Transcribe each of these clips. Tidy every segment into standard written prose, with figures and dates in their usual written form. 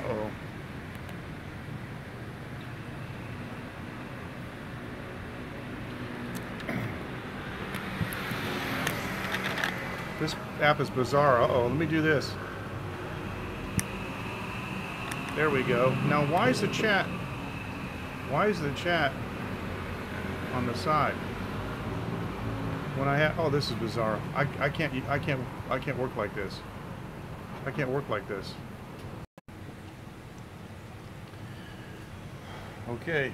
Uh-oh. This app is bizarre. Uh-oh, let me do this. There we go. Now, why is the chat on the side? When I have, oh, this is bizarre. I can't work like this. I can't work like this. Okay.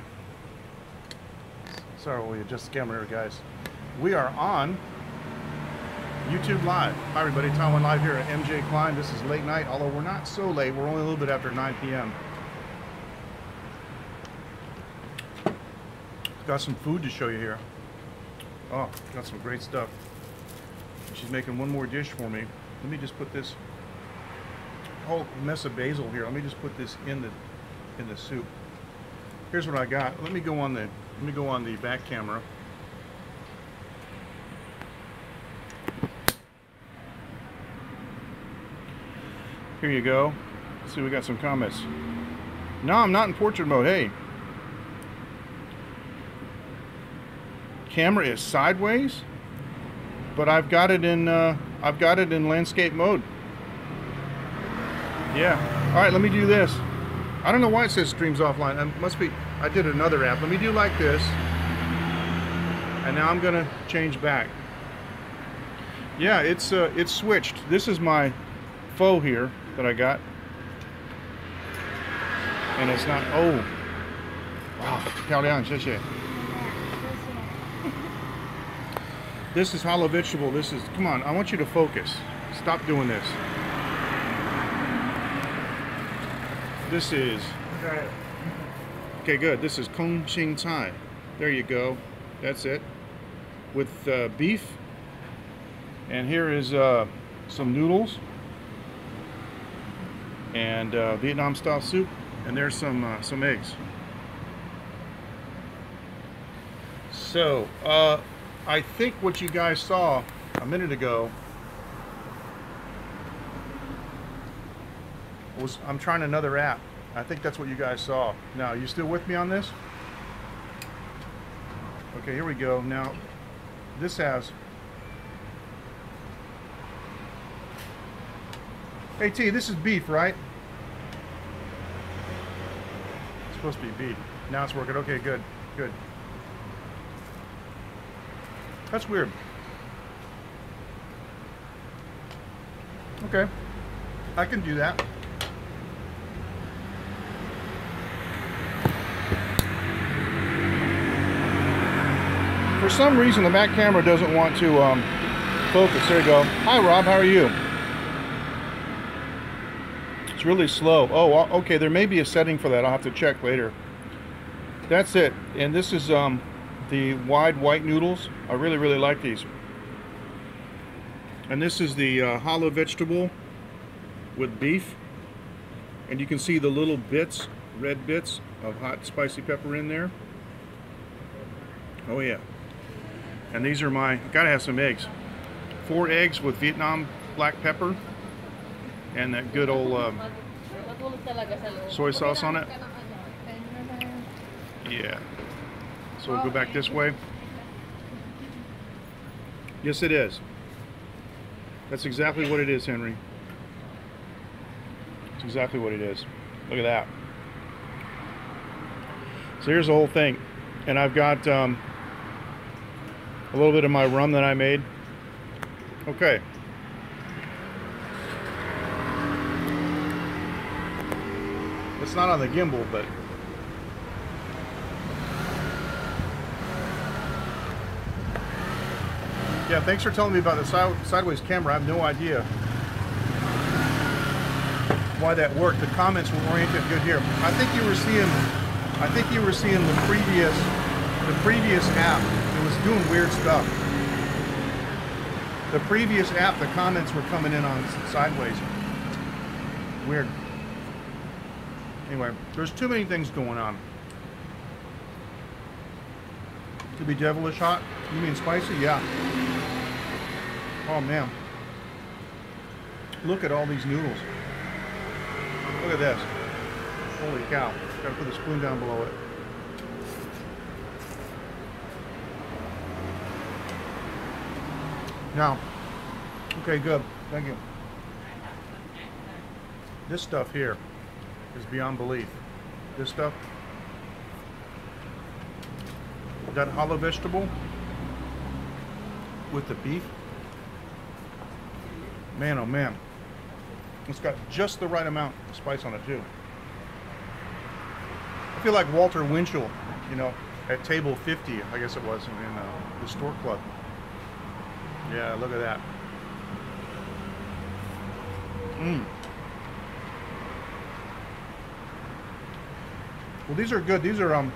Sorry, we'll adjust the camera here, guys. We are on YouTube Live. Hi, everybody. Taiwan Live here at MJ Klein. This is late night, although we're not so late. We're only a little bit after 9 p.m. Got some food to show you here. Oh, got some great stuff. She's making one more dish for me. Let me just put this whole mess of basil here. Let me just put this in the soup. Here's what I got. Let me go on the back camera. Here you go. Let's see, we got some comments. No, I'm not in portrait mode. Hey. Camera is sideways, but I've got it in landscape mode. Yeah. All right, let me do this. I don't know why it says streams offline. It must be I did another app. Let me do like this. And now I'm gonna change back. Yeah, it's switched. This is my faux here that I got. And it's not, oh. Wow, 漂亮，谢谢. This is hollow vegetable. This is, come on, I want you to focus. Stop doing this. This is, okay, good. This is Kong Xing Cai. There you go. That's it. With beef. And here is some noodles. And Vietnam style soup. And there's some eggs. So, I think what you guys saw a minute ago was I'm trying another app. I think that's what you guys saw. Now, you still with me on this? Okay, here we go. Now, this has... Hey T, this is beef, right? It's supposed to be beef. Now it's working. Okay, good, good. That's weird. Okay, I can do that. For some reason, the back camera doesn't want to focus. There you go. Hi, Rob. How are you? It's really slow. Oh, okay. There may be a setting for that. I'll have to check later. That's it. And this is the wide white noodles. I really, really like these. And this is the hollow vegetable with beef. And you can see the little bits, red bits of hot spicy pepper in there. Oh yeah. And these are my, gotta have some eggs. 4 eggs with Vietnam black pepper. And that good old soy sauce on it. Yeah. So we'll go back this way. Yes, it is. That's exactly what it is, Henry. It's exactly what it is. Look at that. So here's the whole thing. And I've got a little bit of my rum that I made. Okay. It's not on the gimbal, but yeah, thanks for telling me about the sideways camera. I have no idea why that worked. The comments were oriented good here. I think you were seeing the previous app. It was doing weird stuff. The previous app, the comments were coming in on sideways. Weird. Anyway, there's too many things going on. To be devilish hot? You mean spicy? Yeah. Oh man. Look at all these noodles. Look at this. Holy cow. Gotta put the spoon down below it. Now, okay, good. Thank you. This stuff here is beyond belief. This stuff, that hollow vegetable with the beef, man, oh man. It's got just the right amount of spice on it too. I feel like Walter Winchell, you know, at table 50, I guess it was, in the Stork Club. Yeah, look at that. Mmm. Well, these are good. These are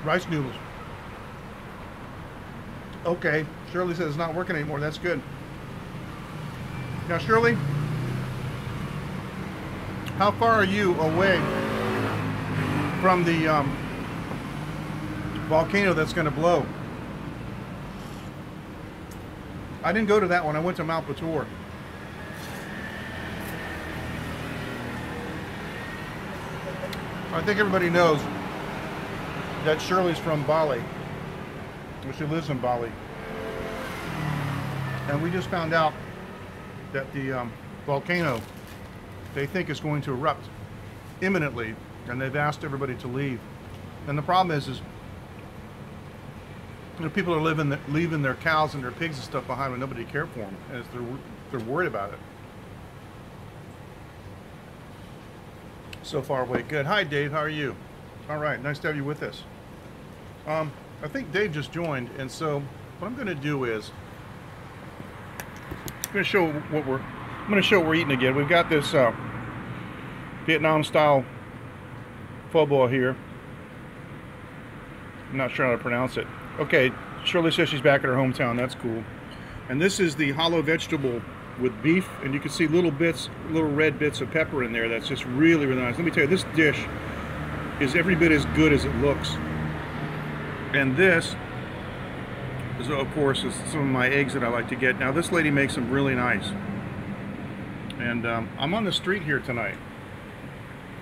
rice noodles. Okay, Shirley says it's not working anymore. That's good. Now, Shirley, how far are you away from the volcano that's going to blow? I didn't go to that one. I went to Mount Batur. I think everybody knows that Shirley's from Bali. She lives in Bali. And we just found out that the volcano, they think, is going to erupt imminently, and they've asked everybody to leave. And the problem is you know, people are leaving their cows and their pigs and stuff behind when nobody cared for them, and they're worried about it. So far away. Good. Hi, Dave. How are you? All right. Nice to have you with us. I think Dave just joined, and so what I'm going to do is I'm going to show what we're eating again. We've got this Vietnam-style pho bò here. I'm not sure how to pronounce it. Okay, Shirley says she's back at her hometown. That's cool. And this is the hollow vegetable with beef, and you can see little red bits of pepper in there. That's just really, really nice. Let me tell you, this dish is every bit as good as it looks. And this is, of course, is some of my eggs that I like to get. Now, this lady makes them really nice. And I'm on the street here tonight.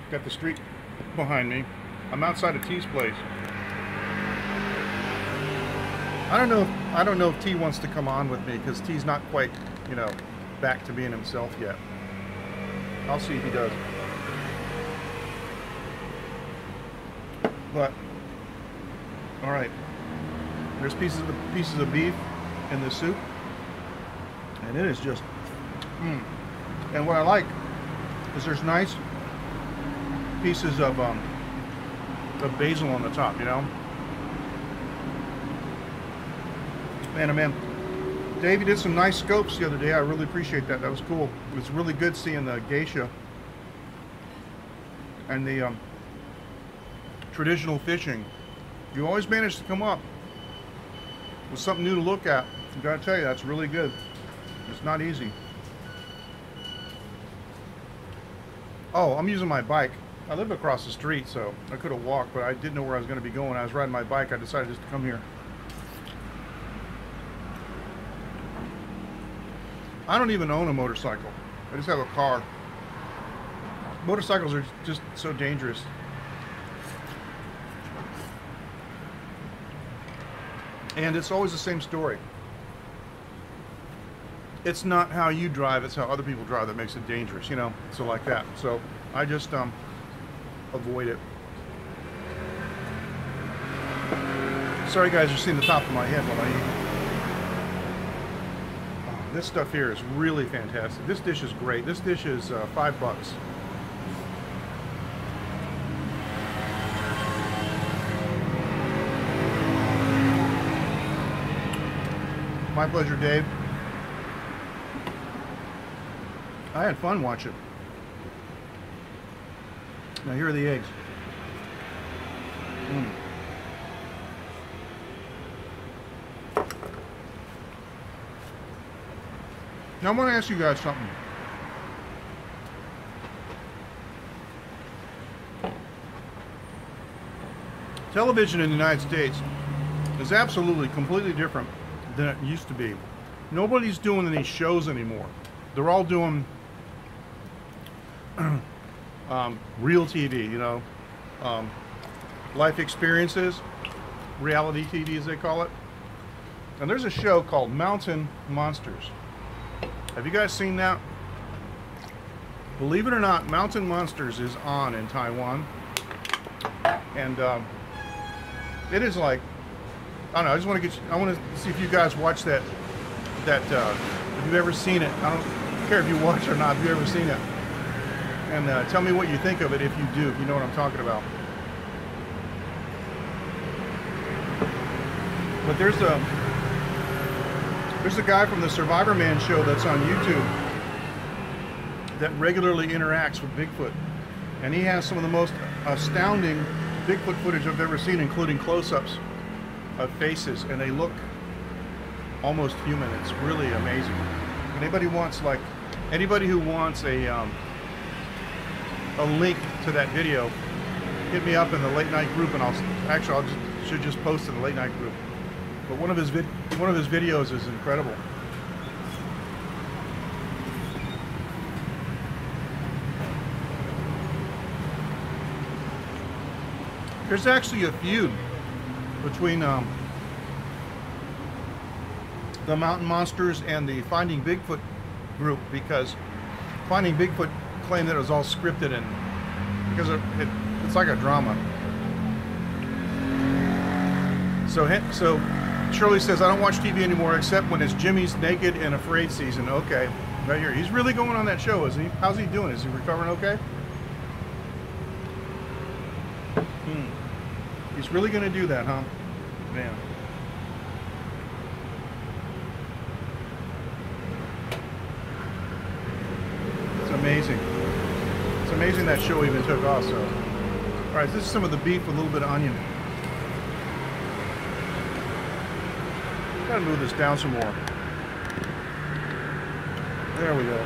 Got the street behind me. I'm outside of T's place. I don't know if T wants to come on with me, because T's not quite, you know, back to being himself yet. I'll see if he does. But all right, there's pieces of beef in the soup, and it is just And what I like is there's nice pieces of basil on the top, you know. Man, oh man. Dave, you did some nice scopes the other day. I really appreciate that. That was cool. It was really good seeing the geisha and the traditional fishing. You always manage to come up with something new to look at. I gotta tell you, that's really good. It's not easy. Oh, I'm using my bike. I live across the street, so I could have walked, but I didn't know where I was going to be going. I was riding my bike. I decided just to come here. I don't even own a motorcycle. I just have a car. Motorcycles are just so dangerous. And it's always the same story. It's not how you drive, it's how other people drive that makes it dangerous, you know, so like that. So I just avoid it. Sorry guys, you're seeing the top of my head while I eat. Oh, this stuff here is really fantastic. This dish is great. This dish is $5. My pleasure, Dave. I had fun watching. Now here are the eggs. Now I want to ask you guys something. Television in the United States is absolutely completely different than it used to be. Nobody's doing any shows anymore. They're all doing real TV, you know, life experiences, reality TV as they call it. And there's a show called Mountain Monsters. Have you guys seen that? Believe it or not, Mountain Monsters is on in Taiwan. And it is like, I don't know, I just want to get you, I want to see if you guys watch that, if you've ever seen it. I don't care if you watch it or not, if you've ever seen it. And tell me what you think of it if you do, if you know what I'm talking about. But there's a guy from the Survivor Man show that's on YouTube that regularly interacts with Bigfoot. And he has some of the most astounding Bigfoot footage I've ever seen, including close-ups of faces, and they look almost human. It's really amazing. Anybody who wants a link to that video, hit me up in the late night group, and I should just post it in the late night group. But one of his videos is incredible. There's actually a feud between the Mountain Monsters and the Finding Bigfoot group, because Finding Bigfoot claimed that it was all scripted, and because it's like a drama. So Shirley says, I don't watch TV anymore except when it's Jimmy's Naked and Afraid season. Okay, right here. He's really going on that show, isn't he? How's he doing? Is he recovering okay? He's really going to do that, huh? Man. It's amazing. It's amazing that show even took off. So, all right, this is some of the beef with a little bit of onion. Gotta move this down some more. There we go.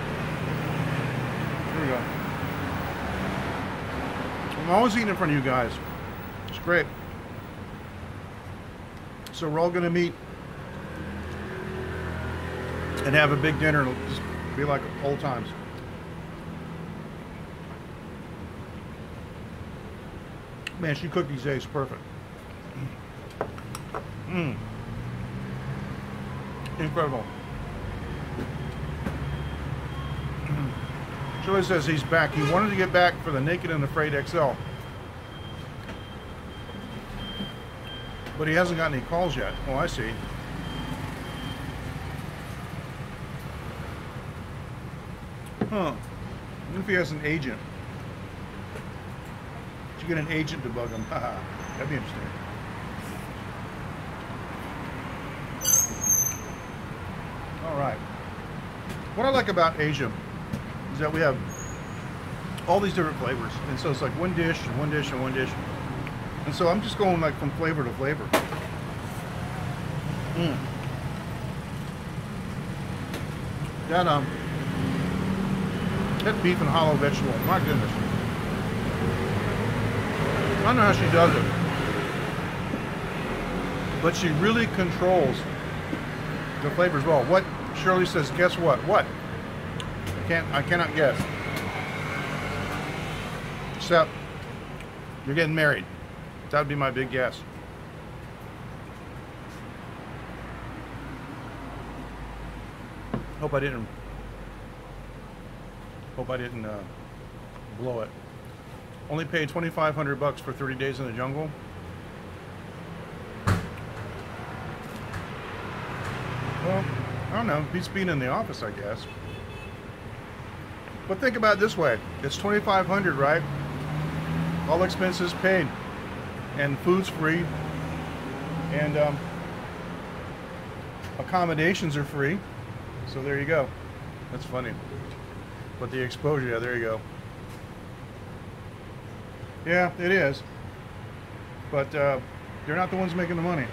There we go. I'm always eating in front of you guys. It's great. So we're all gonna meet and have a big dinner. It'll just be like old times. Man, she cooked these eggs perfect. Incredible. Shirley says he's back. He wanted to get back for the Naked and Afraid XL, but he hasn't got any calls yet. Oh, I see. Huh. What if he has an agent? Should get an agent to bug him. Haha. That'd be interesting. All right. What I like about Asia is that we have all these different flavors, and so it's like one dish and one dish and one dish, and so I'm just going like from flavor to flavor. That beef and hollow vegetable, my goodness. I don't know how she does it, but she really controls the flavors well. What Shirley says, guess what? What? I cannot guess. Except you're getting married. That would be my big guess. Hope I didn't blow it. Only paid $2,500 for 30 Days in the Jungle. Well, I don't know. Beats being in the office, I guess. But think about it this way. It's $2,500, right? All expenses paid. And food's free. And accommodations are free. So there you go. That's funny. But the exposure, yeah, there you go. Yeah, it is. But they're not the ones making the money.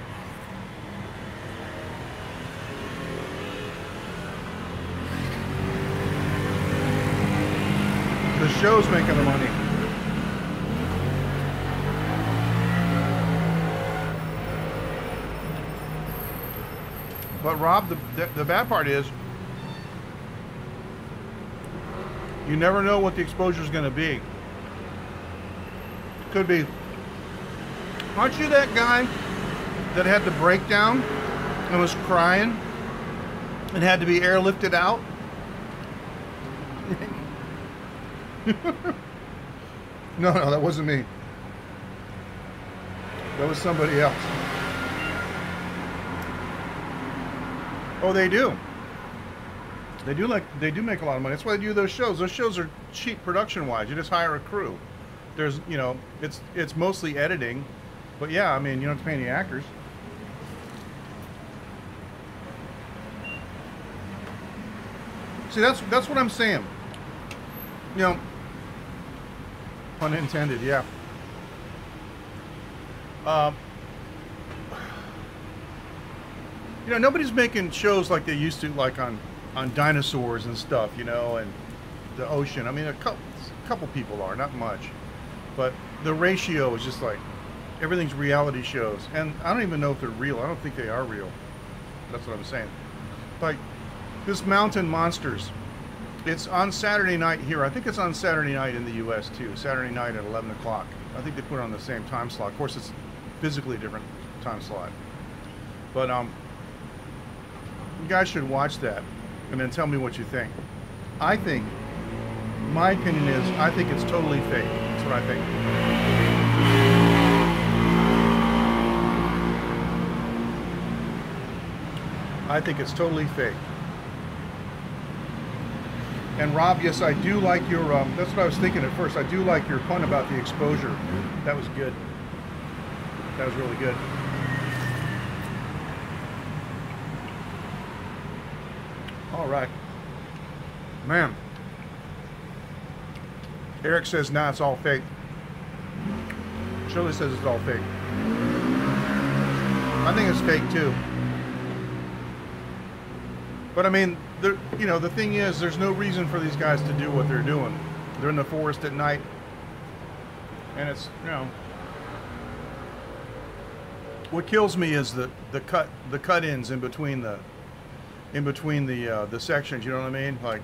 The show's making the money. But Rob, the bad part is you never know what the exposure is going to be. Could be. Aren't you that guy that had the breakdown and was crying and had to be airlifted out? No, that wasn't me. That was somebody else. Oh, they do. They do make a lot of money. That's why they do those shows. Those shows are cheap production-wise. You just hire a crew. There's, you know, it's mostly editing, but yeah, I mean, you don't have to pay any actors. See, that's what I'm saying. You know, pun intended, yeah. You know, nobody's making shows like they used to, like on dinosaurs and stuff, you know, and the ocean. I mean, a couple people are, not much, but the ratio is just like everything's reality shows, and I don't even know if they're real. I don't think they are real. That's what I'm saying. Like this Mountain Monsters, it's on Saturday night here. I think it's on Saturday night in the U.S. too. Saturday night at 11 o'clock. I think they put it on the same time slot. Of course, it's physically a different time slot, but you guys should watch that and then tell me what you think. I think, my opinion is, I think it's totally fake. That's what I think. I think it's totally fake. And Rob, yes, I do like your, that's what I was thinking at first. I do like your pun about the exposure. That was good. That was really good. All right. Man. Eric says, nah, it's all fake. Shirley says it's all fake. I think it's fake too. But I mean, you know, the thing is, there's no reason for these guys to do what they're doing. They're in the forest at night, and it's, you know, what kills me is the cut-ins in between the sections. You know what I mean? Like,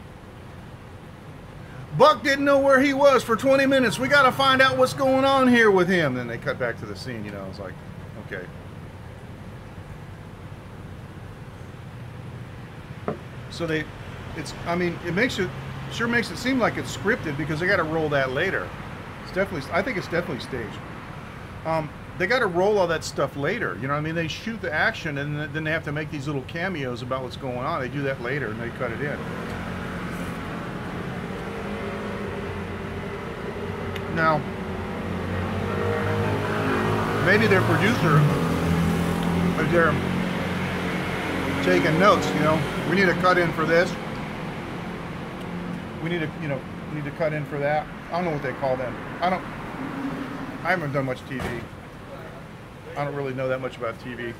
Buck didn't know where he was for 20 minutes. We got to find out what's going on here with him. Then they cut back to the scene. You know, it's like, okay. So I mean, sure makes it seem like it's scripted because they got to roll that later. It's definitely, I think it's definitely staged. They got to roll all that stuff later. You know what I mean? They shoot the action and then they have to make these little cameos about what's going on. They do that later and they cut it in. Now, maybe their producer, if they're taking notes, you know, we need a cut in for this. We need to, you know, we need to cut in for that. I don't know what they call them. I haven't done much TV. I don't really know that much about TV.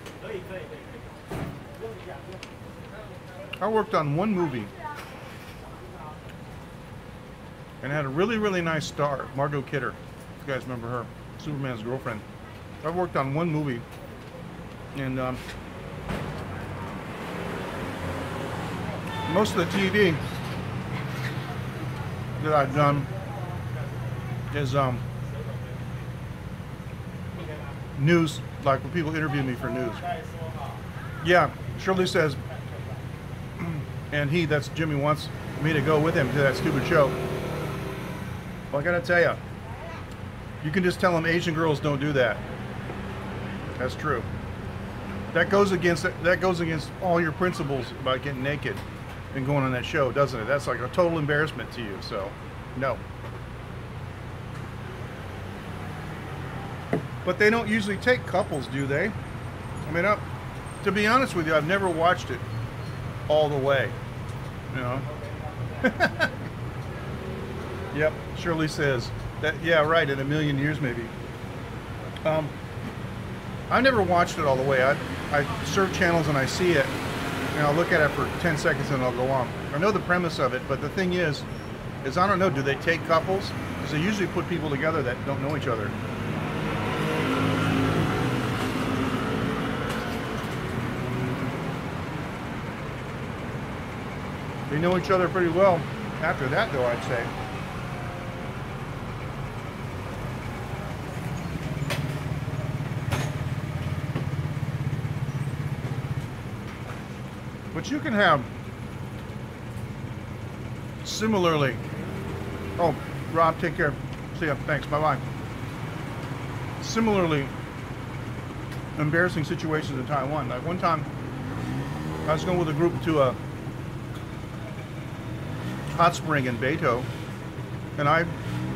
I worked on one movie and had a really, really nice star, Margot Kidder. If you guys remember her, Superman's girlfriend. I worked on one movie, and most of the TV that I've done is news, like when people interview me for news. Yeah, Shirley says, and that's Jimmy wants me to go with him to that stupid show. Well, I gotta tell you, you can just tell them Asian girls don't do that. That's true. That goes against all your principles about getting naked and going on that show, doesn't it? That's like a total embarrassment to you. So, no. But they don't usually take couples, do they? I mean, to be honest with you, I've never watched it all the way. You know? Yep, Shirley says that. Yeah, right. In a million years, maybe. I never watched it all the way. I surf channels and I see it, and I'll look at it for 10 seconds and I'll go on. I know the premise of it, but the thing is I don't know. Do they take couples? Because they usually put people together that don't know each other. They know each other pretty well after that, though, I'd say. But you can have similarly. Oh, Rob, take care. See ya. Thanks. Bye-bye. Similarly embarrassing situations in Taiwan. Like one time, I was going with a group to a hot spring in Beito, and I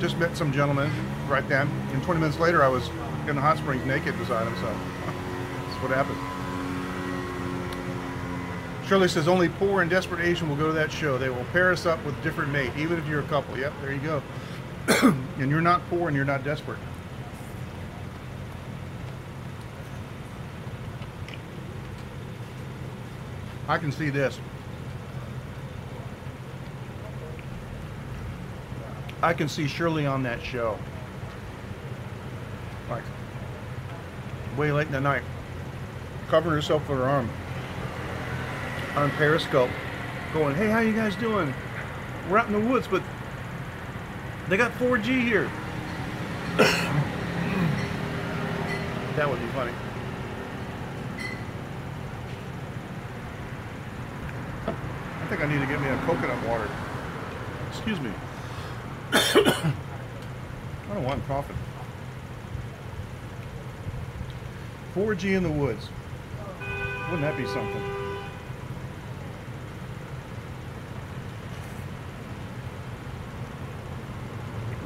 just met some gentleman right then, and 20 minutes later I was in the hot springs naked beside him, so that's what happened. Shirley says, only poor and desperate Asian will go to that show. They will pair us up with a different mate, even if you're a couple. Yep, there you go. And you're not poor and you're not desperate. I can see this. I can see Shirley on that show. Like, way late in the night, covering herself with her arm on Periscope, going, hey, how you guys doing? We're out in the woods, but they got 4G here. That would be funny. I think I need to get me a coconut water. Excuse me. I don't want coffee. 4G in the woods. Wouldn't that be something?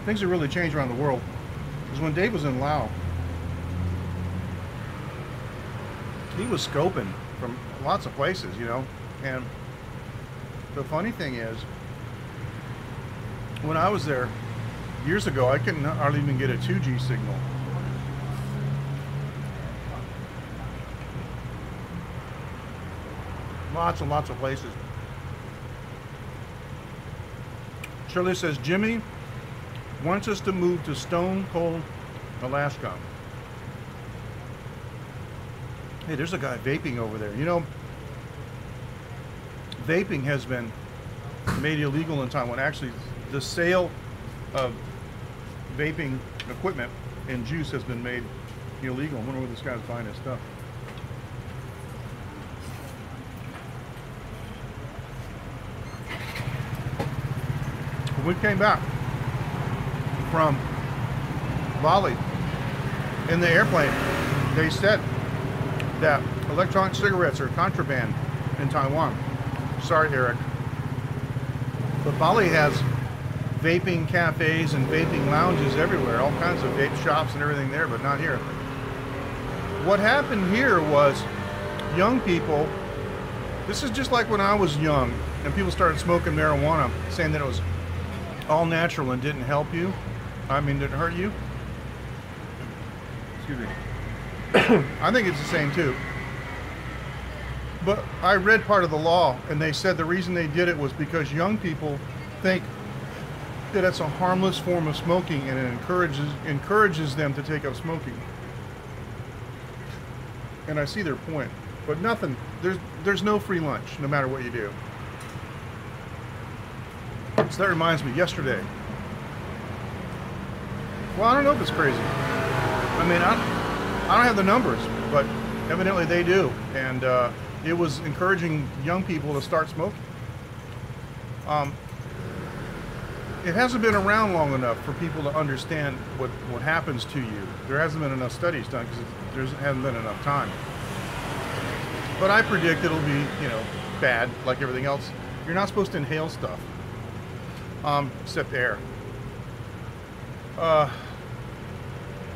Things have really changed around the world. Because when Dave was in Laos, he was scoping from lots of places, you know. And the funny thing is, when I was there years ago, I couldn't hardly even get a 2G signal. Lots and lots of places. Shirley says, Jimmy wants us to move to Stone Cold, Alaska. Hey, there's a guy vaping over there. You know, vaping has been made illegal in Taiwan. Actually, the sale of vaping equipment and juice has been made illegal. I wonder where this guy's buying his stuff. When we came back from Bali in the airplane, they said that electronic cigarettes are contraband in Taiwan. Sorry, Eric. But Bali has vaping cafes and vaping lounges everywhere, all kinds of vape shops and everything there, but not here. What happened here was young people, this is just like when I was young and people started smoking marijuana, saying that it was all natural and didn't help you. I mean, didn't hurt you. Excuse me. I think it's the same too. But I read part of the law and they said the reason they did it was because young people think that it's a harmless form of smoking and it encourages them to take up smoking. And I see their point. But nothing, there's no free lunch no matter what you do. So that reminds me, yesterday. Well, I don't know if it's crazy. I mean, I don't have the numbers, but evidently they do. And it was encouraging young people to start smoking. It hasn't been around long enough for people to understand what happens to you. There hasn't been enough studies done because there hasn't been enough time. But I predict it'll be, you know, bad like everything else. You're not supposed to inhale stuff. Except air.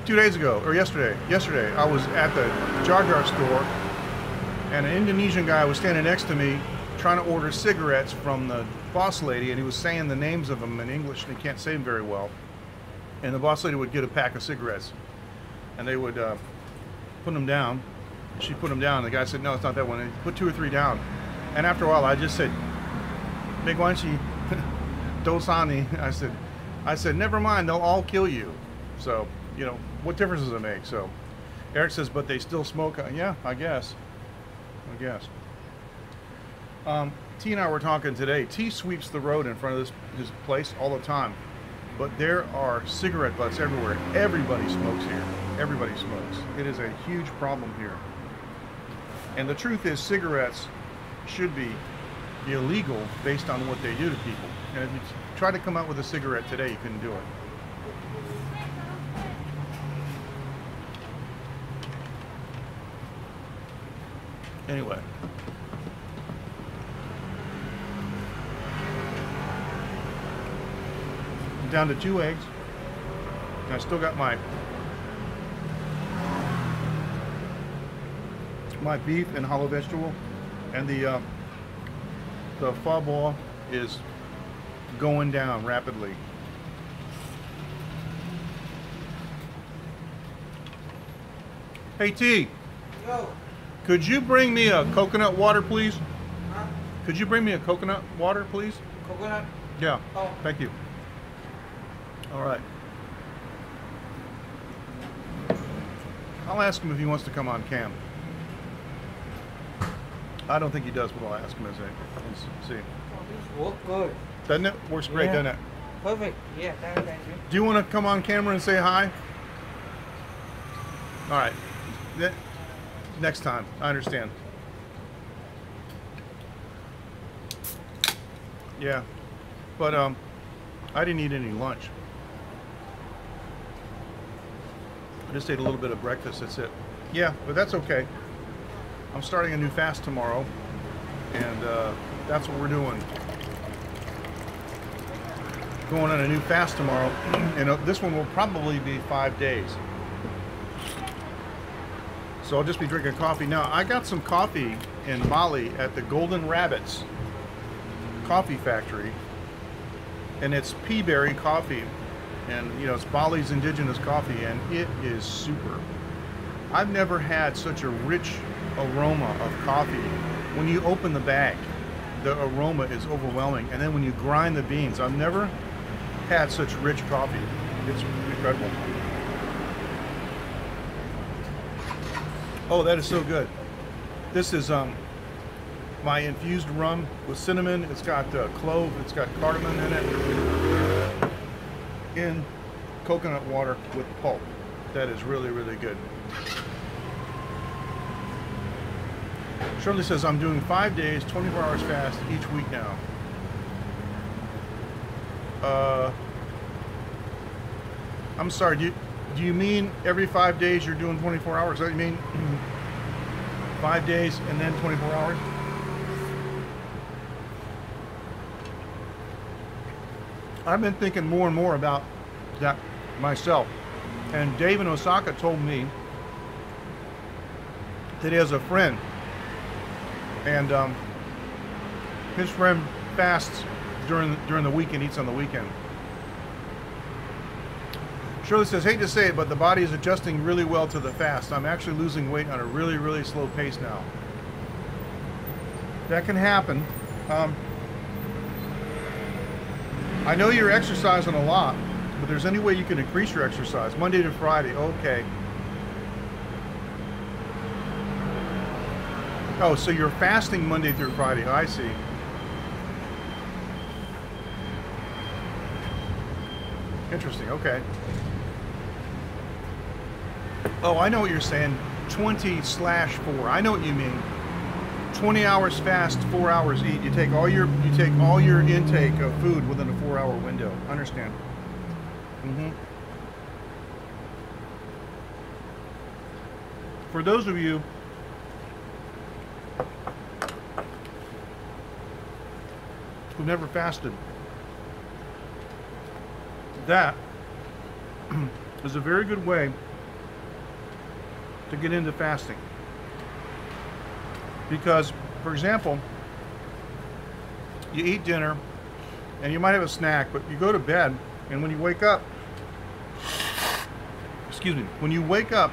2 days ago, or yesterday, I was at the Jar Jar store and an Indonesian guy was standing next to me trying to order cigarettes from the boss lady, and he was saying the names of them in English and he can't say them very well. And the boss lady would get a pack of cigarettes and they would put them down. She put them down and the guy said, no, it's not that one. And he put 2 or 3 down. And after a while I just said, Megwanchi Dosani. I said, never mind, they'll all kill you. So, you know, what difference does it make? So, Eric says, but they still smoke. Yeah, I guess. T and I were talking today. T sweeps the road in front of his place all the time. But there are cigarette butts everywhere. Everybody smokes here. Everybody smokes. It is a huge problem here. And the truth is, cigarettes should be illegal based on what they do to people. And if you try to come out with a cigarette today, you couldn't do it. Anyway. I'm down to 2 eggs. And I still got my beef and hollow vegetable, and the pho ball is going down rapidly. Hey T, Yo. Could you bring me a coconut water, please? Huh? Could you bring me a coconut water, please? Coconut? Yeah. Oh. Thank you. All right. I'll ask him if he wants to come on cam. I don't think he does, but I'll ask him as let's see. Oh, this works good. Doesn't it? Works great, Yeah. doesn't it? Perfect. Yeah, thank you. Do you want to come on camera and say hi? All right. Next time. I understand. Yeah. But I didn't eat any lunch. I just ate a little bit of breakfast. That's it. Yeah, but that's okay. I'm starting a new fast tomorrow, and that's what we're doing. Going on a new fast tomorrow, and this one will probably be 5 days. So I'll just be drinking coffee. Now, I got some coffee in Bali at the Golden Rabbits Coffee Factory, and it's pea berry coffee, and you know, it's Bali's indigenous coffee, and it is super. I've never had such a rich aroma of coffee. When you open the bag, the aroma is overwhelming, and then when you grind the beans, I've never had such rich coffee. It's incredible. Oh, that is so good. This is my infused rum with cinnamon. It's got clove, it's got cardamom in it, in coconut water with pulp. That is really, really good. Shirley says, I'm doing 5 days, 24 hours fast each week now. I'm sorry, do you mean every 5 days you're doing 24 hours? Is that what you mean? 5 days and then 24 hours? I've been thinking more and more about that myself. And Dave in Osaka told me that he has a friend, and his friend fasts during the week and eats on the weekend. Shirley says, hate to say it, but the body is adjusting really well to the fast. I'm actually losing weight on a really, really slow pace now. That can happen. I know you're exercising a lot, but there's any way you can increase your exercise. Monday to Friday, okay. Oh, so you're fasting Monday through Friday. I see. Interesting, okay. Oh, I know what you're saying. 20/4. I know what you mean. 20 hours fast, 4 hours eat. You take all your intake of food within a 4-hour window. Understand? Mm-hmm. For those of you who've never fasted, that is a very good way to get into fasting. Because, for example, you eat dinner and you might have a snack, but you go to bed, and when you wake up, when you wake up,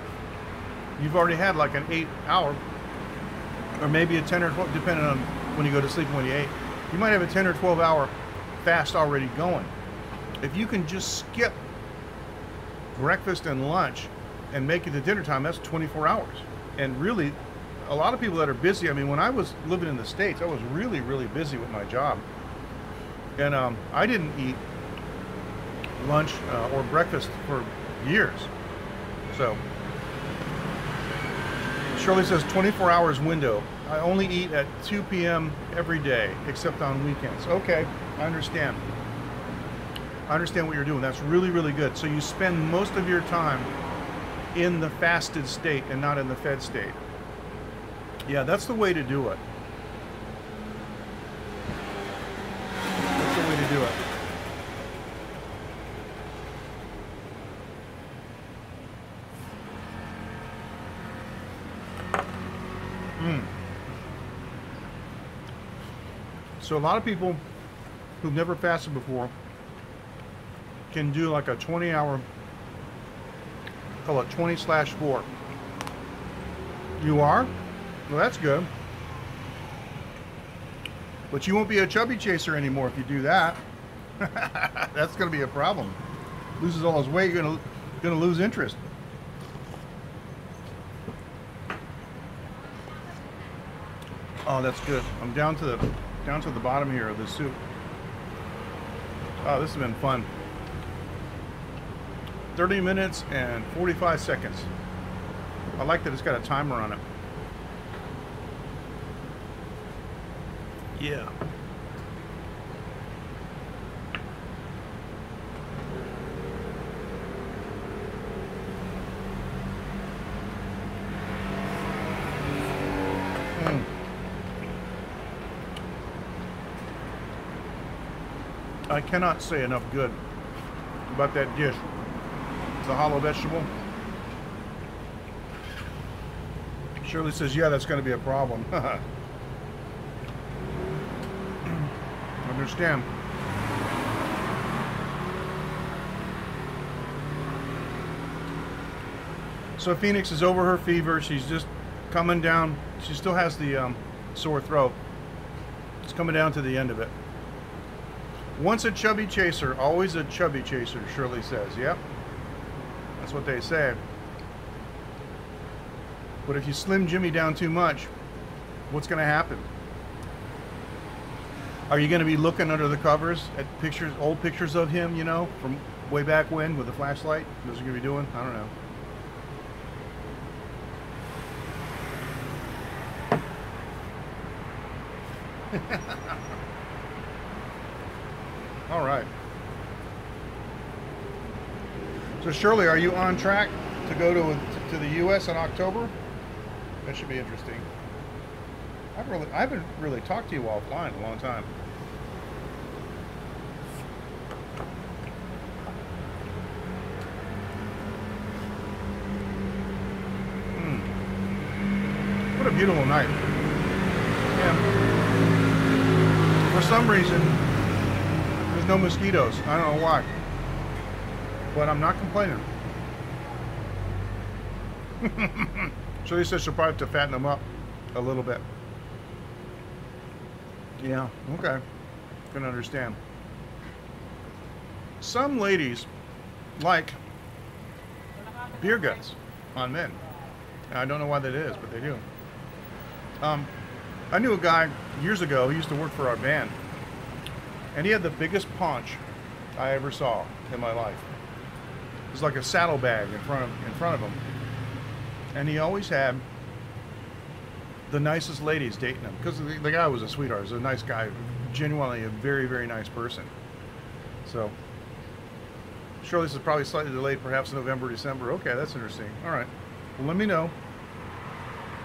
you've already had like an 8-hour, or maybe a 10 or 12, depending on when you go to sleep and when you ate. You might have a 10 or 12-hour fast already going. If you can just skip breakfast and lunch and make it to dinner time, that's 24 hours. And really, a lot of people that are busy, I mean, when I was living in the States, I was really, really busy with my job. And I didn't eat lunch or breakfast for years. So, Shirley says 24 hours window. I only eat at 2 p.m. every day, except on weekends. Okay, I understand. I understand what you're doing. That's really, really good. So you spend most of your time in the fasted state and not in the fed state. Yeah, that's the way to do it. That's the way to do it. So a lot of people who've never fasted before can do like a 20-hour, call it 20/4. You are? Well, that's good. But you won't be a chubby chaser anymore if you do that. That's going to be a problem. Loses all his weight, you're going to lose interest. Oh, that's good. I'm down to the bottom here of the soup. Oh, this has been fun. 30 minutes and 45 seconds. I like that it's got a timer on it. Yeah. I cannot say enough good about that dish. The hollow vegetable. Shirley says, yeah, that's going to be a problem. Understand. So Phoenix is over her fever. She's just coming down. She still has the sore throat. It's coming down to the end of it. Once a chubby chaser, always a chubby chaser, Shirley says. Yep. That's what they say. But if you slim Jimmy down too much, what's going to happen? Are you going to be looking under the covers at pictures, old pictures of him, you know, from way back when with a flashlight? What's he going to be doing? I don't know. All right. So Shirley, are you on track to go to the U.S. in October? That should be interesting. I haven't really talked to you while flying in a long time. What a beautiful night. Yeah. For some reason, there's no mosquitoes. I don't know why. But I'm not complaining. Shirley says she'll probably have to fatten them up a little bit. Yeah, okay. Can understand. Some ladies like beer guts on men. And I don't know why that is, but they do. I knew a guy years ago who used to work for our band, and he had the biggest paunch I ever saw in my life. It was like a saddlebag in front of him, and he always had the nicest ladies dating him because the guy was a sweetheart. He was a nice guy, genuinely a very, very nice person. So, surely this is probably slightly delayed, perhaps November, December. Okay, that's interesting. All right, well, let me know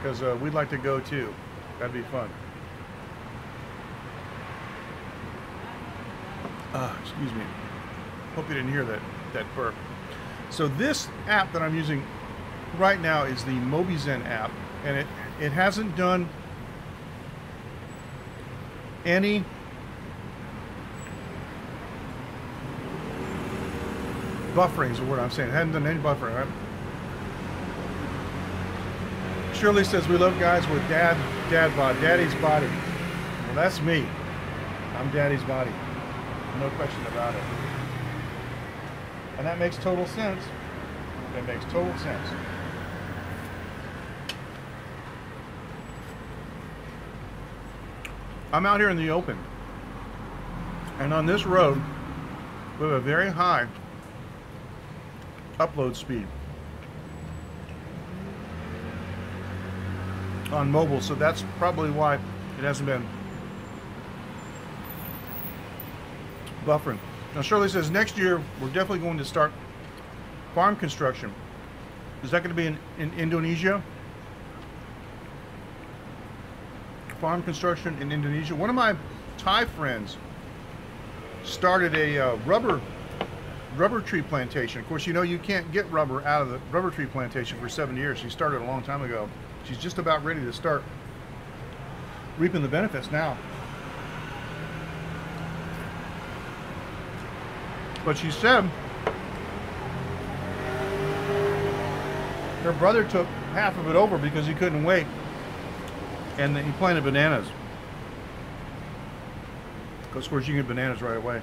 because we'd like to go too. That'd be fun. Excuse me. Hope you didn't hear that burp. So this app that I'm using right now is the MobiZen app, and it hasn't done any buffering is the word I'm saying. It hasn't done any buffering, right? Shirley says we love guys with daddy's body. Well, that's me. I'm daddy's body. No question about it. And that makes total sense. That makes total sense. I'm out here in the open. And on this road, we have a very high upload speed. on mobile, so that's probably why it hasn't been buffering. Now Shirley says next year we're definitely going to start farm construction. Is that going to be in Indonesia? Farm construction in Indonesia. One of my Thai friends started a rubber tree plantation. Of course, you know you can't get rubber out of the rubber tree plantation for 7 years. She started a long time ago. She's just about ready to start reaping the benefits now. But she said her brother took half of it over because he couldn't wait, and he planted bananas. Because of course you can get bananas right away.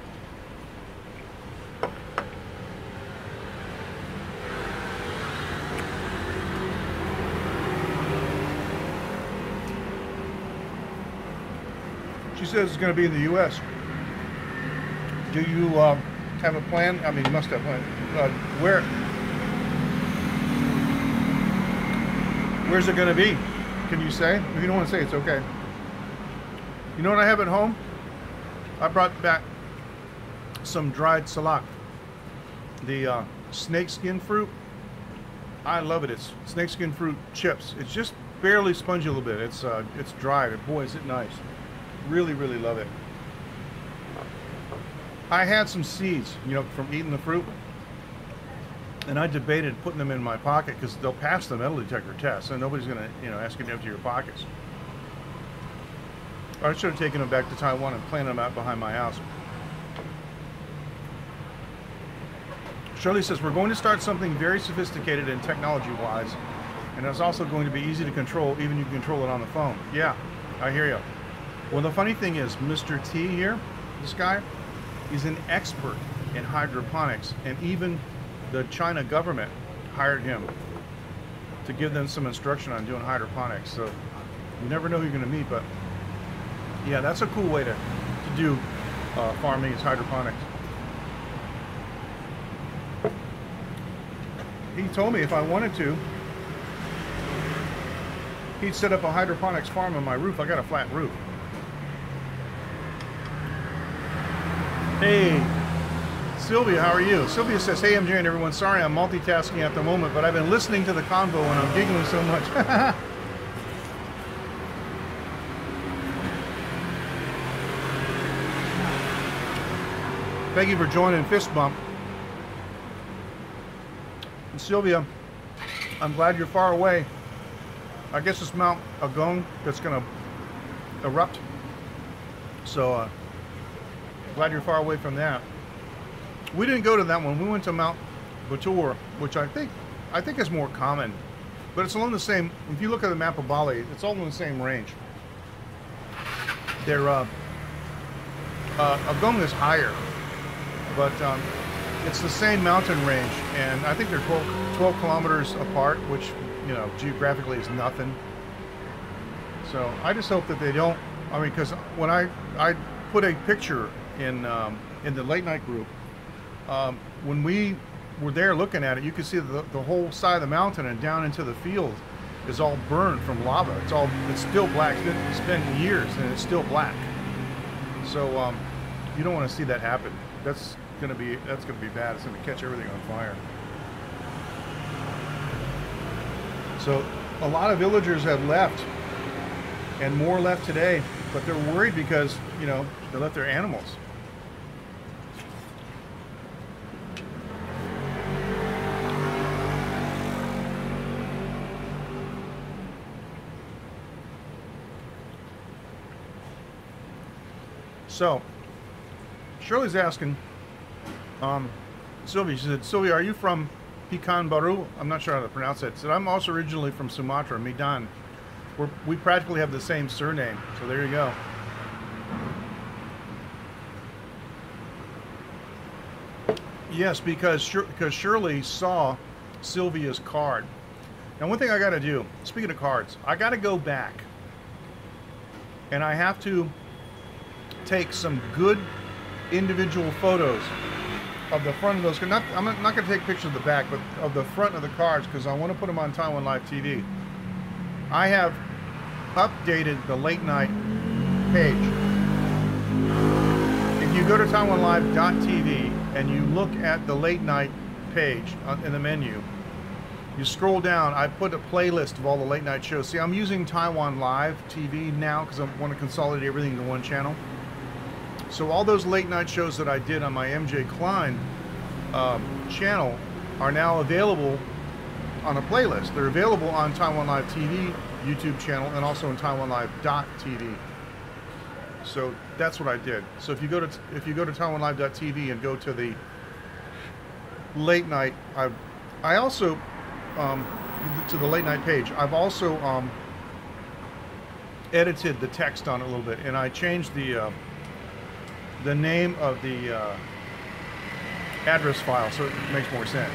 She says it's going to be in the U.S. Do you have a plan? I mean, you must have a plan. Where's it going to be? Can you say? If you don't want to say, it's okay. You know what I have at home? I brought back some dried salak. The snakeskin fruit. I love it. It's snakeskin fruit chips. It's just barely spongy a little bit. It's dried. Boy, is it nice. Really, really love it. I had some seeds, you know, from eating the fruit, and I debated putting them in my pocket because they'll pass the metal detector test, and nobody's going to, you know, ask you to empty your pockets. I should have taken them back to Taiwan and planted them out behind my house. Shirley says, we're going to start something very sophisticated and technology-wise, and it's also going to be easy to control, even you can control it on the phone. Yeah, I hear you. Well, the funny thing is, Mr. T here, this guy, he's an expert in hydroponics, and even the China government hired him to give them some instruction on doing hydroponics. So you never know who you're going to meet, but yeah, that's a cool way to do farming, is hydroponics. He told me if I wanted to, he'd set up a hydroponics farm on my roof. I got a flat roof. Hey, Sylvia, how are you? Sylvia says, hey MJ and everyone, sorry I'm multitasking at the moment, but I've been listening to the convo and I'm giggling so much. Thank you for joining Fist Bump. And Sylvia, I'm glad you're far away. I guess it's Mount Agong that's going to erupt. So, glad you're far away from that. We didn't go to that one. We went to Mount Batur, which I think is more common, but it's along the same. If you look at the map of Bali, it's all in the same range. They're Agong is higher, but it's the same mountain range, and I think they're 12 kilometers apart, which, you know, geographically is nothing. So I just hope that they don't. I mean, because when I put a picture in the late night group, when we were there looking at it, you could see the whole side of the mountain and down into the field is all burned from lava. It's still black. It's been years and it's still black. So you don't want to see that happen. That's gonna be bad. It's gonna catch everything on fire. So a lot of villagers have left, and more left today, but they're worried because, you know, they left their animals. So Shirley's asking, Sylvia, she said, Sylvia, are you from Pekanbaru? I'm not sure how to pronounce it. She said, I'm also originally from Sumatra, Medan. We practically have the same surname, so there you go. Yes, because Shirley saw Sylvia's card. Now, one thing I got to do, speaking of cards, I got to go back, and I have to take some good individual photos of the front of those. I'm not going to take pictures of the back, but of the front of the cards, because I want to put them on Taiwan Live TV. I have updated the late night page. If you go to TaiwanLive.tv and you look at the late night page in the menu, you scroll down, I put a playlist of all the late night shows. See, I'm using Taiwan Live TV now because I want to consolidate everything into one channel. So all those late night shows that I did on my MJ Klein channel are now available on a playlist. They're available on Taiwan Live TV YouTube channel and also on TaiwanLive.tv. So that's what I did. So if you go to TaiwanLive.tv and go to the late night, I also to the late night page. I've also edited the text on it a little bit, and I changed the name of the address file so it makes more sense.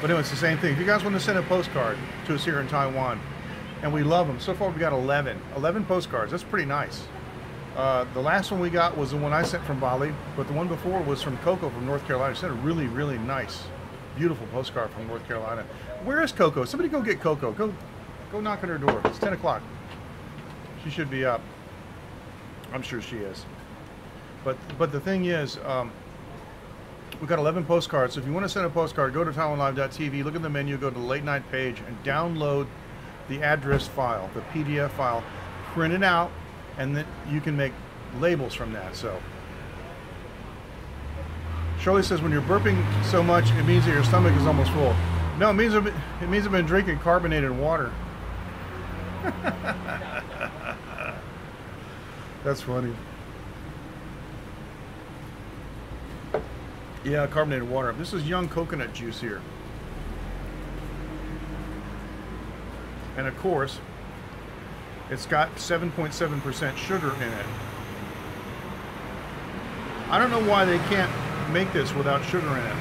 But anyway, it's the same thing. If you guys want to send a postcard to us here in Taiwan, and we love them. So far we got 11 postcards. That's pretty nice. The last one we got was the one I sent from Bali, but the one before was from Coco from North Carolina. She sent a really, really nice, beautiful postcard from North Carolina. Where is Coco? Somebody go get Coco. Go knock on her door. It's 10 o'clock. She should be up. I'm sure she is. But the thing is, we've got 11 postcards. So if you want to send a postcard, go to TaiwanLive.tv, look at the menu, go to the late night page, and download the address file, the PDF file, print it out, and then you can make labels from that. So Shirley says when you're burping so much, it means that your stomach is almost full. No, it means I've been drinking carbonated water. That's funny. Yeah, carbonated water. This is young coconut juice here. And of course, it's got 7.7% sugar in it. I don't know why they can't make this without sugar in it.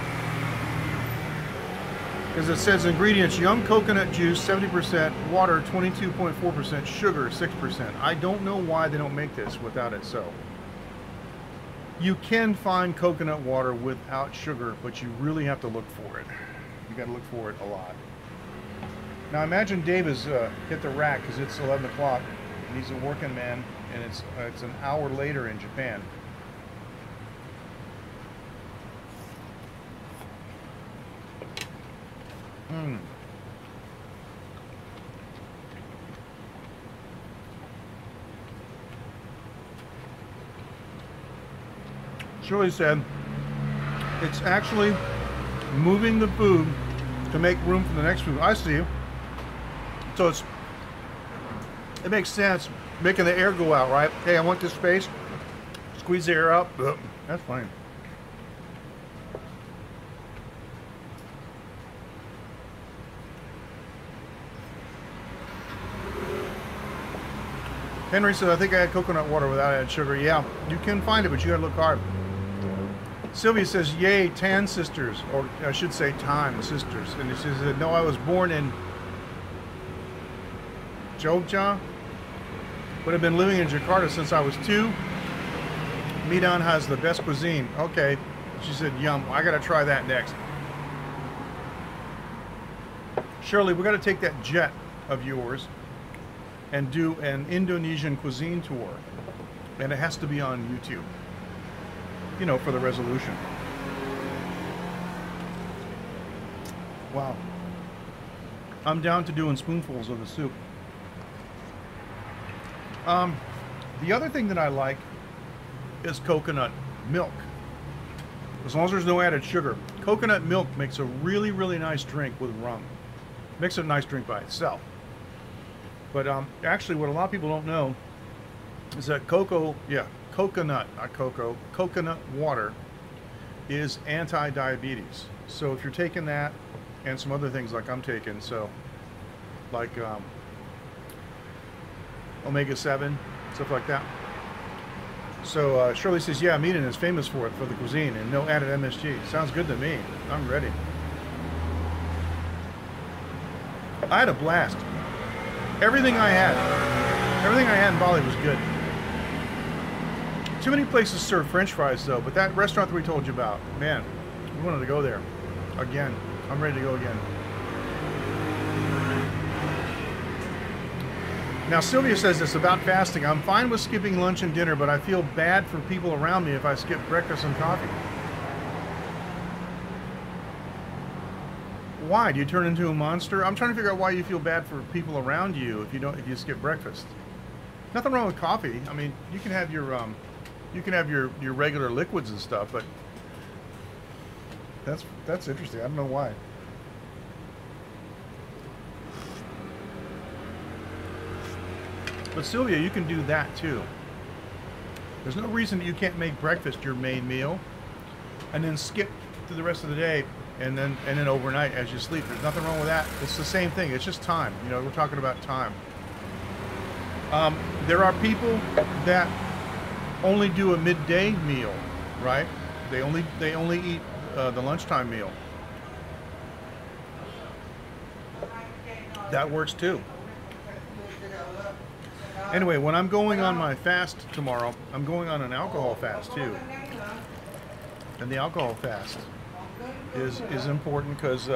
Because it says ingredients, young coconut juice, 70%, water, 22.4%, sugar, 6%. I don't know why they don't make this without it so. You can find coconut water without sugar, but you really have to look for it. You got to look for it a lot. Now imagine Dave has hit the rack because it's 11 o'clock and he's a working man, and it's an hour later in Japan. Shirley said it's actually moving the food to make room for the next food. I see. So it makes sense making the air go out, right? Hey, I want this space. Squeeze the air out. That's fine. Henry said, I think I had coconut water without added sugar. Yeah, you can find it, but you gotta look hard. Sylvia says, yay, Tan sisters, or I should say Tan sisters. And she said, no, I was born in Jogja, but I've been living in Jakarta since I was 2. Medan has the best cuisine. Okay, she said, yum, I gotta try that next. Shirley, we gotta take that jet of yours and do an Indonesian cuisine tour. And it has to be on YouTube, you know, for the resolution. Wow. I'm down to doing spoonfuls of the soup. The other thing that I like is coconut milk. As long as there's no added sugar. Coconut milk makes a really, really nice drink with rum. Makes a nice drink by itself. But actually what a lot of people don't know is that coconut water is anti-diabetes. So if you're taking that and some other things like I'm taking, so like omega-7, stuff like that. So Shirley says, yeah, Medan is famous for it, for the cuisine, and no added MSG. Sounds good to me. I'm ready. I had a blast. Everything I had in Bali was good. Too many places serve French fries though, but that restaurant that we told you about, man, we wanted to go there again. I'm ready to go again. Now Sylvia says this about fasting. I'm fine with skipping lunch and dinner, but I feel bad for people around me if I skip breakfast and coffee. Why? Do you turn into a monster? I'm trying to figure out why you feel bad for people around you if you skip breakfast. Nothing wrong with coffee. I mean, you can have your regular liquids and stuff, but that's interesting. I don't know why. But Sylvia, you can do that too. There's no reason that you can't make breakfast your main meal and then skip through the rest of the day and then overnight as you sleep. There's nothing wrong with that. It's the same thing. It's just time. You know, we're talking about time. There are people that only do a midday meal, right? They only eat the lunchtime meal. That works too. Anyway, when I'm going on my fast tomorrow, I'm going on an alcohol fast too. And the alcohol fast is important because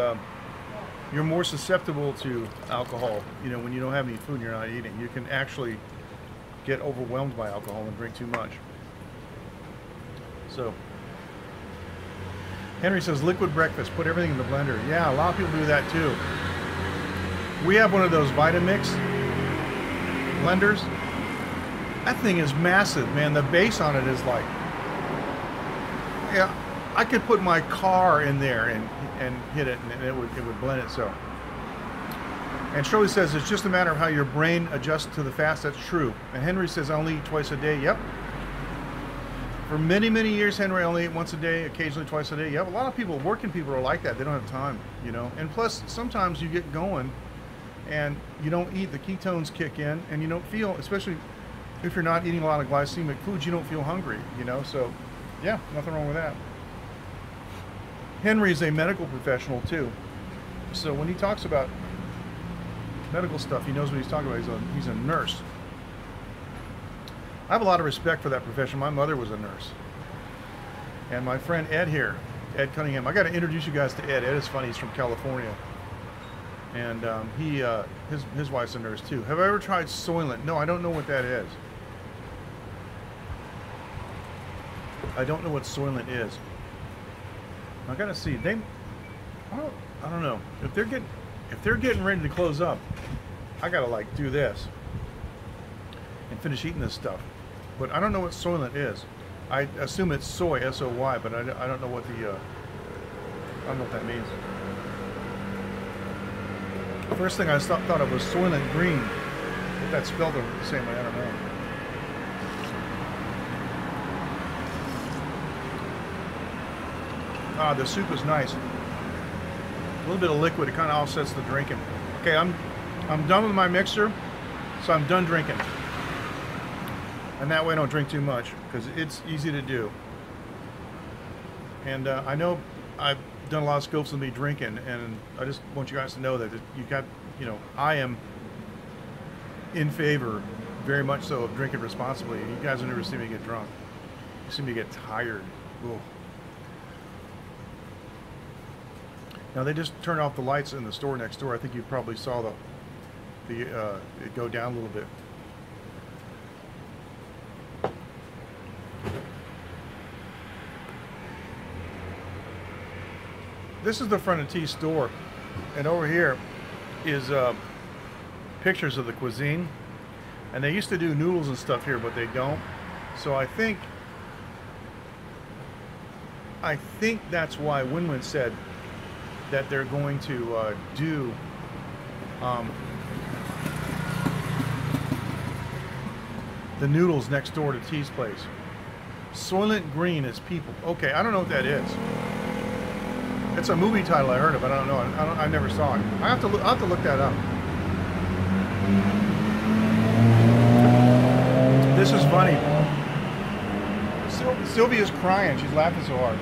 you're more susceptible to alcohol. You know, when you don't have any food and you're not eating, you can actually get overwhelmed by alcohol and drink too much. So, Henry says liquid breakfast, put everything in the blender. Yeah, a lot of people do that too. We have one of those Vitamix blenders. That thing is massive, man. The base on it is like, yeah, I could put my car in there and hit it, and it would blend it. So, and Shirley says it's just a matter of how your brain adjusts to the fast. That's true. And Henry says I only eat twice a day. Yep. For many years, Henry only ate once a day, occasionally twice a day. Yep. A lot of people, working people, are like that. They don't have time, you know. And plus, sometimes you get going and you don't eat, the ketones kick in, and you don't feel, especially if you're not eating a lot of glycemic foods, you don't feel hungry, you know. So yeah, nothing wrong with that. Henry is a medical professional too, so when he talks about medical stuff, he knows what he's talking about. He's a nurse. I have a lot of respect for that profession. My mother was a nurse, and my friend Ed here, Ed Cunningham, I got to introduce you guys to Ed. Ed is funny. He's from California. And his wife's a nurse too. Have I ever tried Soylent? No, I don't know what that is. I don't know what Soylent is. I gotta see. I don't know. If they're getting ready to close up, I gotta like do this and finish eating this stuff. But I don't know what Soylent is. I assume it's soy, S-O-Y, but I don't know what the I don't know what that means. The first thing I thought of was Soylent Green. If that's spelled the same way, I don't know. Ah, the soup is nice. A little bit of liquid, it kind of offsets the drinking. Okay, I'm done with my mixer, so I'm done drinking. And that way I don't drink too much, because it's easy to do. And I know I've done a lot of scopes of me drinking, and I just want you guys to know that you got, you know, I am in favor, very much so, of drinking responsibly. You guys have never seen me get drunk. You see me get tired. Ooh. Now they just turned off the lights in the store next door. I think you probably saw it go down a little bit. This is the front of T's store, and over here is pictures of the cuisine. And they used to do noodles and stuff here, but they don't. So I think that's why Win-Win said that they're going to do the noodles next door to T's place. Soylent Green is people. Okay, I don't know what that is. It's a movie title I heard of, but I don't know. I never saw it. I'll have to look that up. This is funny. Sylvia's crying. She's laughing so hard.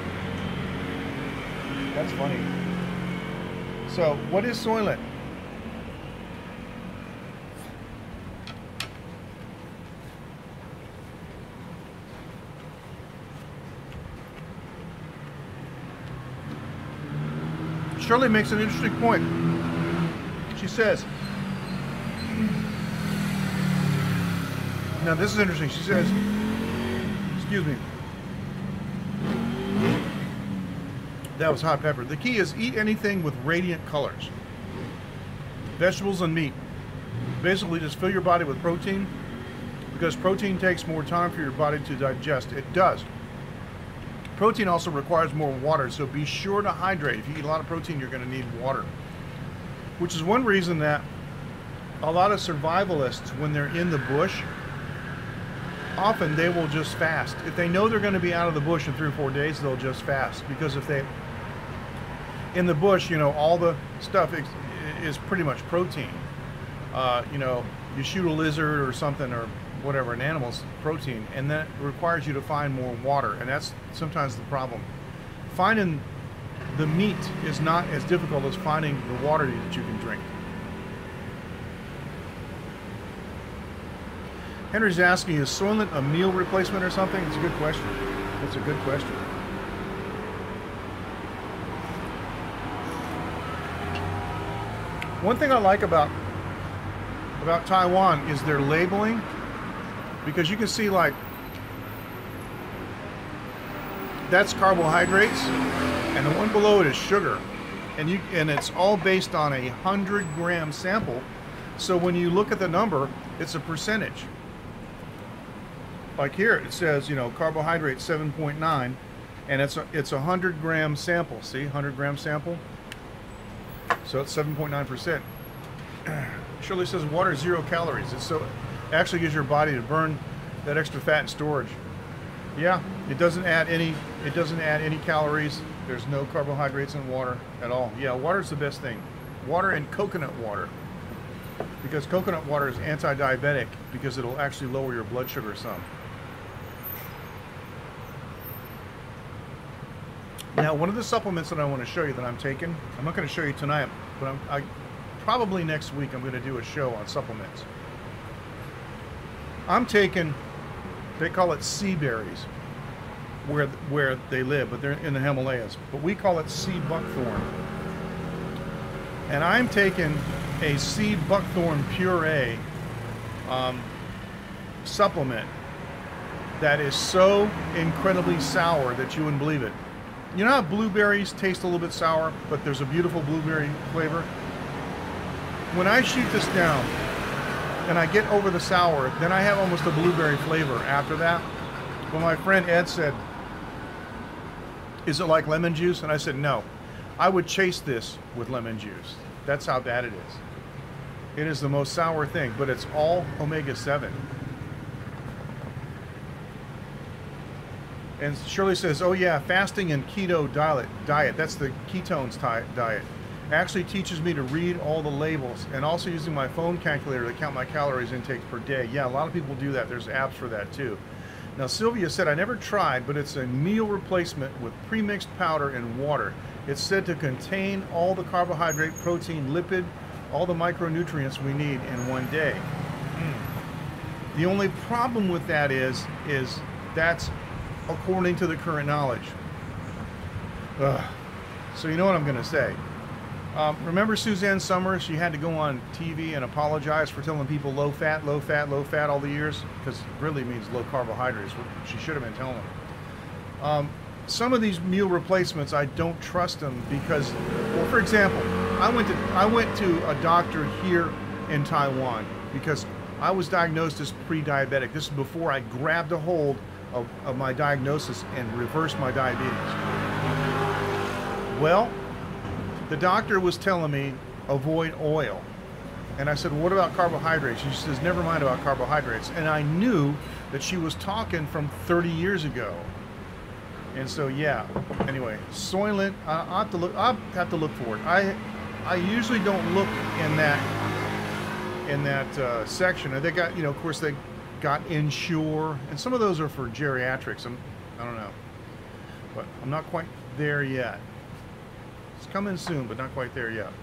That's funny. So, what is Soylent? Shirley makes an interesting point. She says, Now this is interesting. She says, excuse me, that was hot pepper. The key is eat anything with radiant colors. Vegetables and meat. Basically just fill your body with protein, because protein takes more time for your body to digest. It does. Protein also requires more water, so be sure to hydrate. If you eat a lot of protein, you're going to need water. Which is one reason that a lot of survivalists, when they're in the bush, often they will just fast. If they know they're going to be out of the bush in 3 or 4 days, they'll just fast. Because if they, in the bush, you know, all the stuff is pretty much protein. You know, you shoot a lizard or something or whatever, an animal's protein, and that requires you to find more water, and that's sometimes the problem. Finding the meat is not as difficult as finding the water that you can drink. Henry's asking, is Soylent a meal replacement or something? It's a good question. That's a good question. One thing I like about Taiwan is their labeling, because you can see, like, that's carbohydrates, and the one below it is sugar, and it's all based on a 100-gram sample. So when you look at the number, it's a percentage. Like here, it says, you know, carbohydrate 7.9, and it's a 100-gram sample. See, 100-gram sample. So it's 7.9%. Shirley says water is 0 calories. It actually gives your body to burn that extra fat in storage. Yeah, it doesn't add any calories. There's no carbohydrates in water at all. Yeah, water is the best thing. Water and coconut water. Because coconut water is anti-diabetic, because it'll actually lower your blood sugar some. Now, one of the supplements that I want to show you that I'm taking, I'm not going to show you tonight, but probably next week I'm going to do a show on supplements. I'm taking, they call it sea berries, where they live, but they're in the Himalayas. But we call it sea buckthorn. And I'm taking a sea buckthorn puree supplement that is so incredibly sour that you wouldn't believe it. You know how blueberries taste a little bit sour, but there's a beautiful blueberry flavor? When I shoot this down and I get over the sour, then I have almost a blueberry flavor after that. Well, my friend Ed said, is it like lemon juice? And I said, no. I would chase this with lemon juice. That's how bad it is. It is the most sour thing, but it's all omega-7. And Shirley says, oh yeah, fasting and keto diet. That's the ketones diet. Actually teaches me to read all the labels, and also using my phone calculator to count my calories intake per day. Yeah, a lot of people do that. There's apps for that too. Now Sylvia said, I never tried, but it's a meal replacement with pre-mixed powder and water. It's said to contain all the carbohydrate, protein, lipid, all the micronutrients we need in one day. The only problem with that is that's according to the current knowledge. So you know what I'm going to say. Remember Suzanne Summers? She had to go on TV and apologize for telling people low fat, low fat, low fat all the years, because it really means low carbohydrates. She should have been telling them. Some of these meal replacements, I don't trust them because, well, for example, I went to a doctor here in Taiwan because I was diagnosed as pre-diabetic. This is before I grabbed a hold of my diagnosis and reversed my diabetes. Well, the doctor was telling me avoid oil, and I said, well, what about carbohydrates? She says, never mind about carbohydrates. And I knew that she was talking from 30 years ago. And so yeah, anyway, Soylent, I'll have to look for it. I usually don't look in that section. They got, you know, of course they got Ensure, and some of those are for geriatrics. I don't know, but I'm not quite there yet. It's coming soon, but not quite there yet.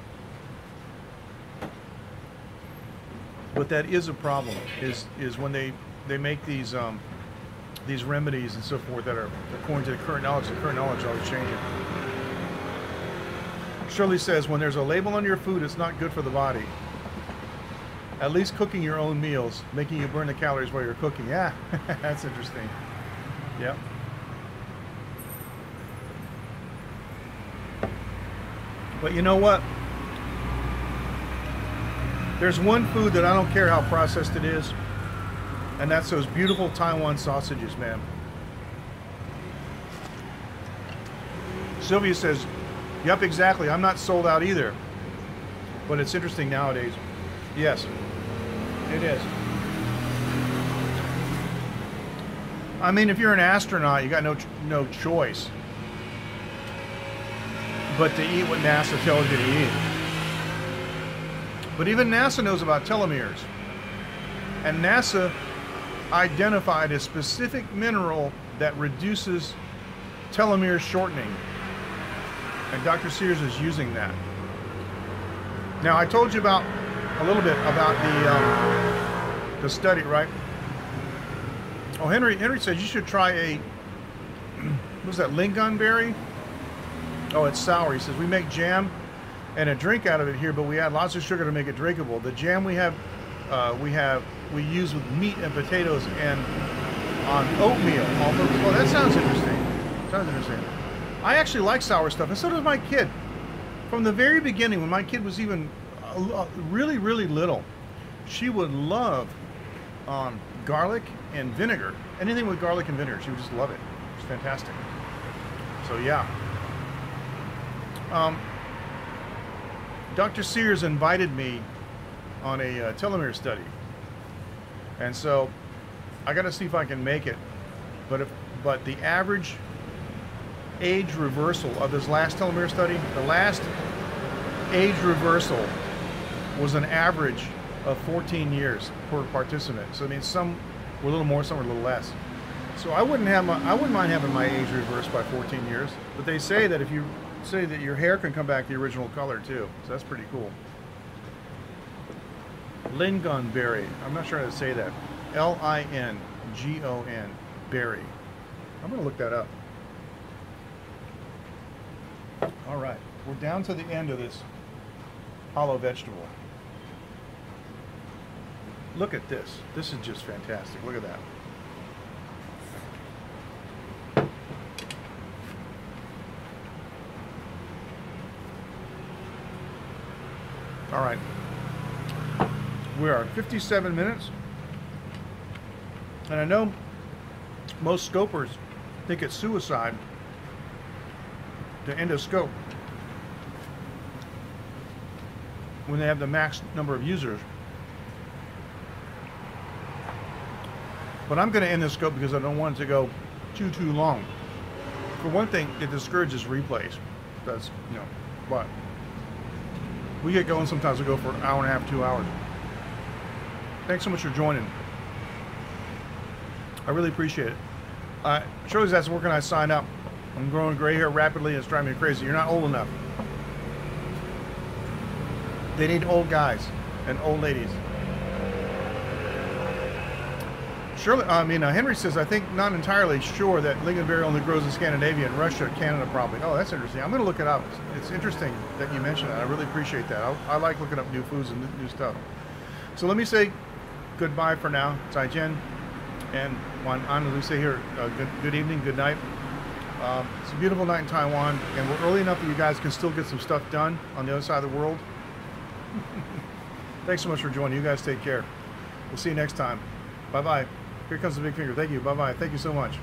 But that is a problem, is when they make these remedies and so forth that are according to the current knowledge always changing. Shirley says, when there's a label on your food, it's not good for the body. At least cooking your own meals, making you burn the calories while you're cooking. Yeah, that's interesting. Yep. But you know what? There's one food that I don't care how processed it is, and that's those beautiful Taiwan sausages, man. Sylvia says, yep, exactly. I'm not sold out either. But it's interesting nowadays. Yes, it is. I mean, if you're an astronaut, you got no choice but to eat what NASA tells you to eat. But even NASA knows about telomeres. And NASA identified a specific mineral that reduces telomere shortening. And Dr. Sears is using that. Now, I told you about a little bit about the study, right? Oh, Henry says you should try a, what was that, lingonberry? Oh, it's sour. He says we make jam and a drink out of it here, but we add lots of sugar to make it drinkable. The jam we use with meat and potatoes and on oatmeal. Oh, that sounds interesting. Sounds interesting. I actually like sour stuff, and so does my kid. From the very beginning, when my kid was even really, really little, she would love garlic and vinegar. Anything with garlic and vinegar, she would just love it. It's fantastic. So yeah. Dr. Sears invited me on a telomere study, and so I got to see if I can make it. But the average age reversal of this last telomere study, the last age reversal was an average of 14 years per participant. So I mean, some were a little more, some were a little less. So I wouldn't mind having my age reversed by 14 years. But they say that if you say that your hair can come back the original color too, so that's pretty cool. Lingonberry. I'm not sure how to say that. Lingon berry. I'm gonna look that up. All right, we're down to the end of this hollow vegetable. Look at this. This is just fantastic. Look at that. All right. We are at 57 minutes. And I know most scopers think it's suicide to end a scope when they have the max number of users. But I'm going to end this scope because I don't want it to go too long. For one thing, it discourages replays. That's, you know, but we get going sometimes. We go for an hour and a half, 2 hours. Thanks so much for joining. I really appreciate it. Shirley's asking, where can I sign up? I'm growing gray hair rapidly and it's driving me crazy. You're not old enough. They need old guys and old ladies. Shirley, Henry says, I think not entirely sure that lingonberry only grows in Scandinavia and Russia, Canada probably. Oh, that's interesting. I'm going to look it up. It's interesting that you mentioned that. I really appreciate that. I like looking up new foods and new stuff. So let me say goodbye for now. Zaijian. And Juan, we say here, good evening, good night. It's a beautiful night in Taiwan, and we're early enough that you guys can still get some stuff done on the other side of the world. Thanks so much for joining. You guys take care. We'll see you next time. Bye-bye. Here comes the big finger. Thank you. Bye-bye. Thank you so much.